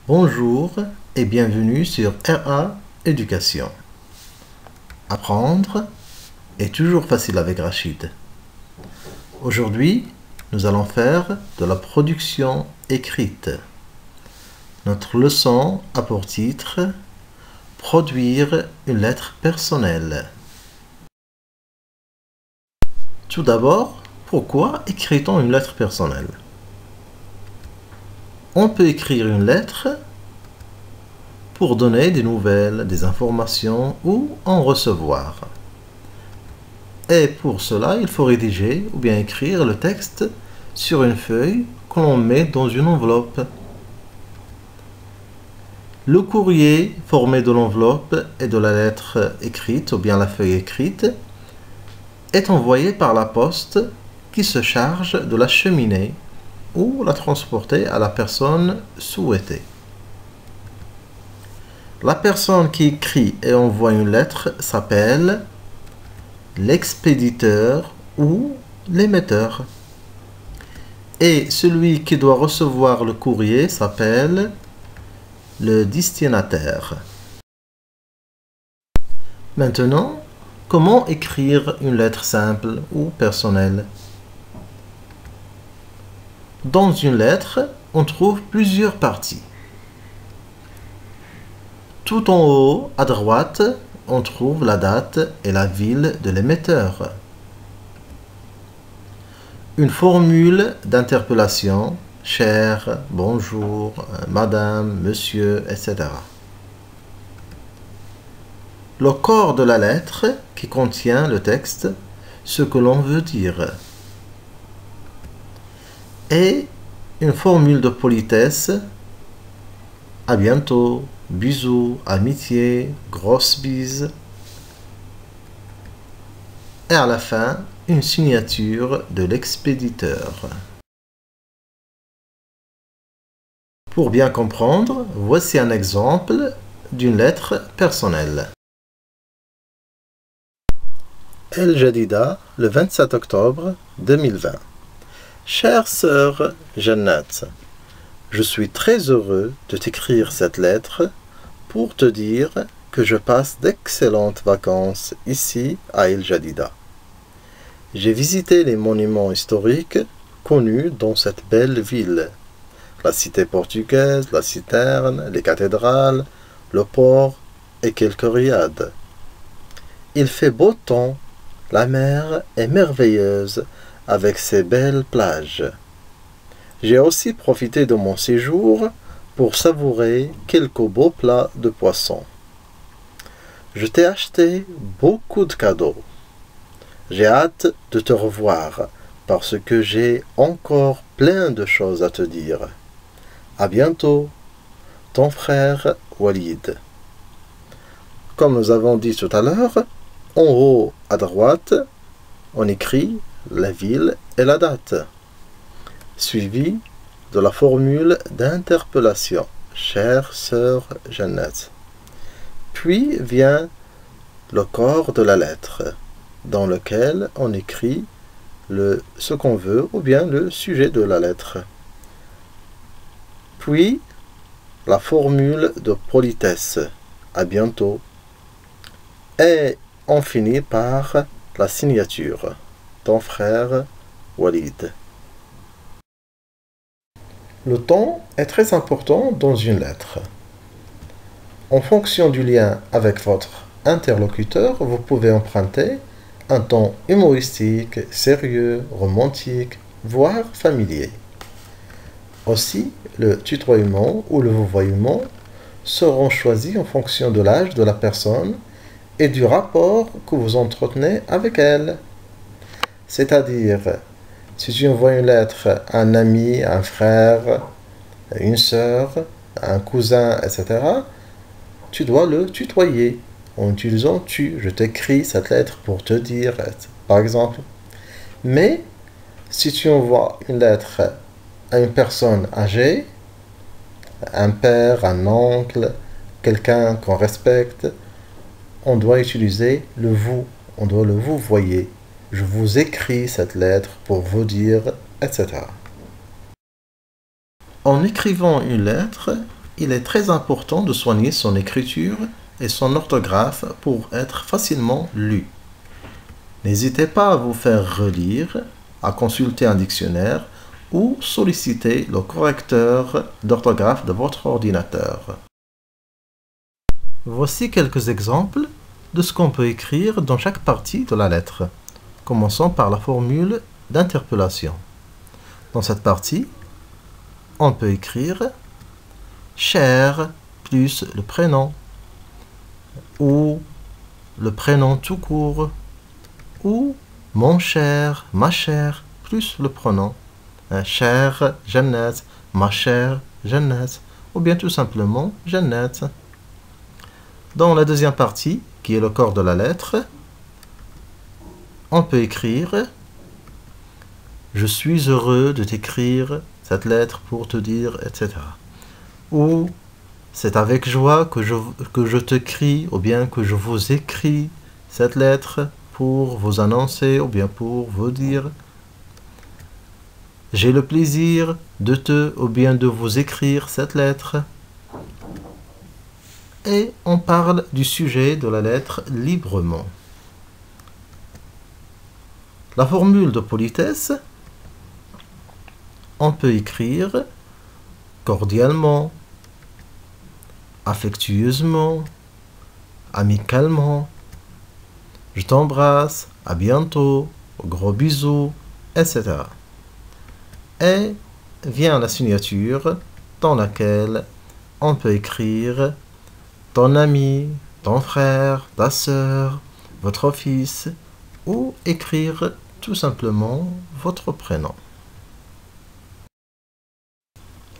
Bonjour et bienvenue sur RA Éducation. Apprendre est toujours facile avec Rachid. Aujourd'hui, nous allons faire de la production écrite. Notre leçon a pour titre « Produire une lettre personnelle ». Tout d'abord, pourquoi écrit-on une lettre personnelle? On peut écrire une lettre pour donner des nouvelles, des informations ou en recevoir. Et pour cela, il faut rédiger ou bien écrire le texte sur une feuille que l'on met dans une enveloppe. Le courrier formé de l'enveloppe et de la lettre écrite ou bien la feuille écrite est envoyé par la poste qui se charge de la cheminée ou la transporter à la personne souhaitée. La personne qui écrit et envoie une lettre s'appelle l'expéditeur ou l'émetteur. Et celui qui doit recevoir le courrier s'appelle le destinataire. Maintenant, comment écrire une lettre simple ou personnelle? Dans une lettre, on trouve plusieurs parties. Tout en haut, à droite, on trouve la date et la ville de l'émetteur. Une formule d'interpellation, cher, bonjour, madame, monsieur, etc. Le corps de la lettre qui contient le texte, ce que l'on veut dire. Et une formule de politesse, à bientôt, bisous, amitié, grosse bise. Et à la fin, une signature de l'expéditeur. Pour bien comprendre, voici un exemple d'une lettre personnelle. El Jadida, le 27 octobre 2020. Chère sœur Jannat, je suis très heureux de t'écrire cette lettre pour te dire que je passe d'excellentes vacances ici à El Jadida. J'ai visité les monuments historiques connus dans cette belle ville. La cité portugaise, la citerne, les cathédrales, le port et quelques riades. Il fait beau temps, la mer est merveilleuse avec ses belles plages. J'ai aussi profité de mon séjour pour savourer quelques beaux plats de poisson. Je t'ai acheté beaucoup de cadeaux. J'ai hâte de te revoir parce que j'ai encore plein de choses à te dire. À bientôt, ton frère Walid. Comme nous avons dit tout à l'heure, en haut à droite, on écrit la ville et la date, suivi de la formule d'interpellation, chère sœur Jannat. Puis vient le corps de la lettre, dans lequel on écrit ce qu'on veut ou bien le sujet de la lettre. Puis la formule de politesse, à bientôt. Et on finit par la signature, ton frère Walid. Le ton est très important dans une lettre. En fonction du lien avec votre interlocuteur, vous pouvez emprunter un ton humoristique, sérieux, romantique, voire familier. Aussi, le tutoiement ou le vouvoiement seront choisis en fonction de l'âge de la personne et du rapport que vous entretenez avec elle. C'est-à-dire, si tu envoies une lettre à un ami, à un frère, à une sœur, à un cousin, etc., tu dois le tutoyer en utilisant tu. Je t'écris cette lettre pour te dire, par exemple. Mais si tu envoies une lettre à une personne âgée, un père, un oncle, quelqu'un qu'on respecte, on doit utiliser le vous. On doit le vouvoyer. Je vous écris cette lettre pour vous dire, etc. En écrivant une lettre, il est très important de soigner son écriture et son orthographe pour être facilement lu. N'hésitez pas à vous faire relire, à consulter un dictionnaire ou solliciter le correcteur d'orthographe de votre ordinateur. Voici quelques exemples de ce qu'on peut écrire dans chaque partie de la lettre. Commençons par la formule d'interpellation. Dans cette partie, on peut écrire « cher » plus le prénom, ou le prénom tout court, ou « mon cher », « ma chère » plus le pronom. Cher Jeannette, ma chère Jeannette, ou bien tout simplement Jeannette. Dans la deuxième partie, qui est le corps de la lettre, on peut écrire « Je suis heureux de t'écrire cette lettre pour te dire, etc. » Ou « C'est avec joie que je t'écris, ou bien que je vous écris cette lettre pour vous annoncer, ou bien pour vous dire. J'ai le plaisir de te, ou bien de vous écrire cette lettre. » Et on parle du sujet de la lettre librement. La formule de politesse, on peut écrire cordialement, affectueusement, amicalement, je t'embrasse, à bientôt, gros bisous, etc. Et vient la signature dans laquelle on peut écrire ton ami, ton frère, ta sœur, votre fils, ou écrire tout simplement votre prénom.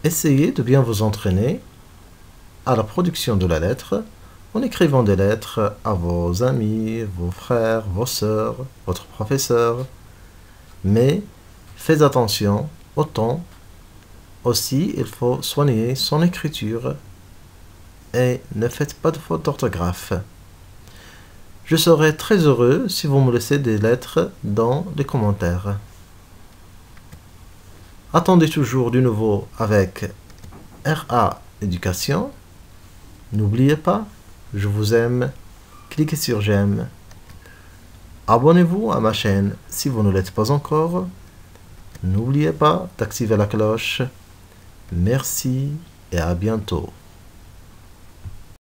Essayez de bien vous entraîner à la production de la lettre en écrivant des lettres à vos amis, vos frères, vos sœurs, votre professeur. Mais faites attention au temps. Aussi, il faut soigner son écriture et ne faites pas de faute d'orthographe. Je serai très heureux si vous me laissez des lettres dans les commentaires. Attendez toujours du nouveau avec RA Éducation. N'oubliez pas, je vous aime, cliquez sur j'aime. Abonnez-vous à ma chaîne si vous ne l'êtes pas encore. N'oubliez pas d'activer la cloche. Merci et à bientôt.